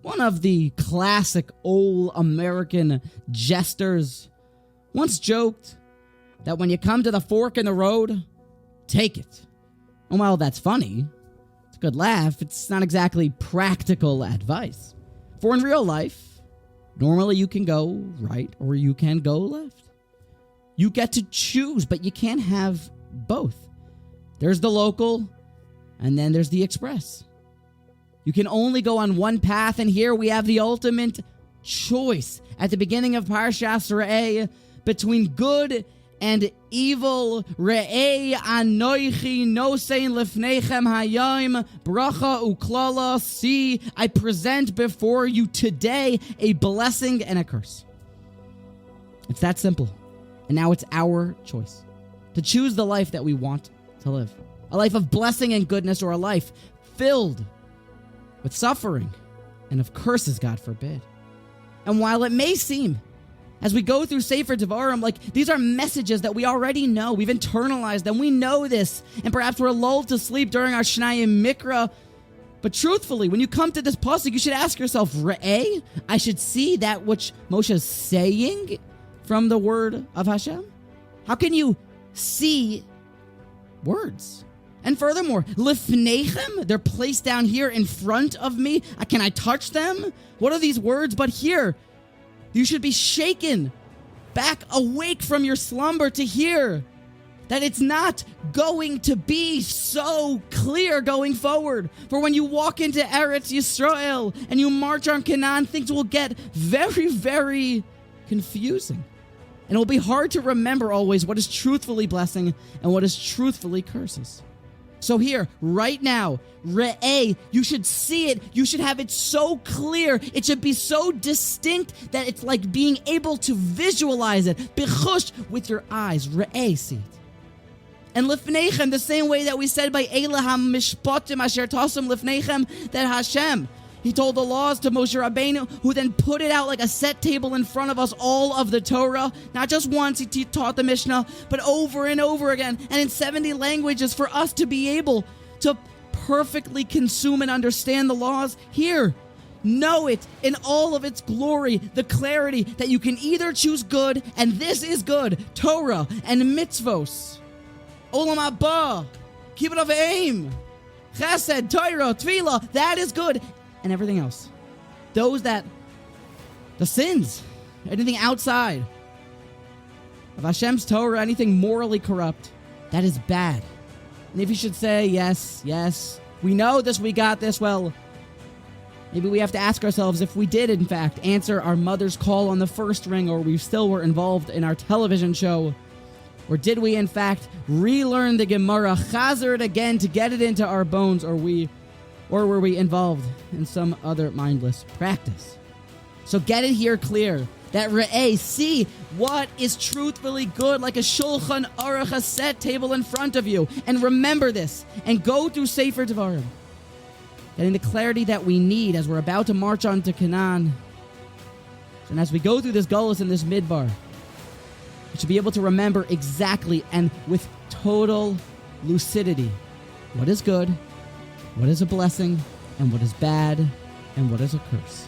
One of the classic old American jesters once joked that when you come to the fork in the road, take it. And while that's funny, it's a good laugh, it's not exactly practical advice. For in real life, normally you can go right or you can go left. You get to choose, but you can't have both. There's the local, and then there's the express. You can only go on one path, and here we have the ultimate choice at the beginning of Parshas Rea between good and evil. Rea and Lefnei hayom bracha uklala. See, I present before you today a blessing and a curse. It's that simple. And now it's our choice to choose the life that we want to live. A life of blessing and goodness, or a life filled with suffering and of curses, God forbid. And while it may seem, as we go through Sefer Devarim, like these are messages that we already know, we've internalized them, we know this, and perhaps we're lulled to sleep during our Shnayim Mikra. But truthfully, when you come to this pasuk, you should ask yourself, Re'eh, I should see that which Moshe is saying from the word of Hashem? How can you see words? And furthermore, Lefneichem, they're placed down here in front of me. Can I touch them? What are these words? But here, you should be shaken back awake from your slumber to hear that it's not going to be so clear going forward. For when you walk into Eretz Yisrael and you march on Canaan, things will get very, very confusing. And it will be hard to remember always what is truthfully blessing and what is truthfully curses. So here, right now, Re'eh, you should see it. You should have it so clear. It should be so distinct that it's like being able to visualize it. Bechush, with your eyes. Re'eh, see it. And Lefneichem, the same way that we said by Elaham Mishpatim Asher Tasum Lefneichem, that Hashem, He told the laws to Moshe Rabbeinu, who then put it out like a set table in front of us, all of the Torah. Not just once, he taught the Mishnah, but over and over again, and in 70 languages for us to be able to perfectly consume and understand the laws. Here, know it in all of its glory, the clarity that you can either choose good, and this is good, Torah and Mitzvos, Olam Haba, Kibbut of Aim, Chesed, Torah Tvila, that is good. And everything else. The sins, anything outside of Hashem's Torah, anything morally corrupt, that is bad. And if you should say, yes, we know this, we got this, well, maybe we have to ask ourselves if we did, in fact, answer our mother's call on the first ring, or we still were involved in our television show, or did we, in fact, relearn the Gemara, chazer it again to get it into our bones, or were we involved in some other mindless practice? So get it here clear that Re'eh, see what is truthfully good, like a Shulchan Aruch, a set table in front of you. And remember this, and go through Sefer Devarim, getting the clarity that we need as we're about to march on to Canaan. And as we go through this gullus and this midbar, we should be able to remember exactly and with total lucidity what is good, what is a blessing, and what is bad, and what is a curse.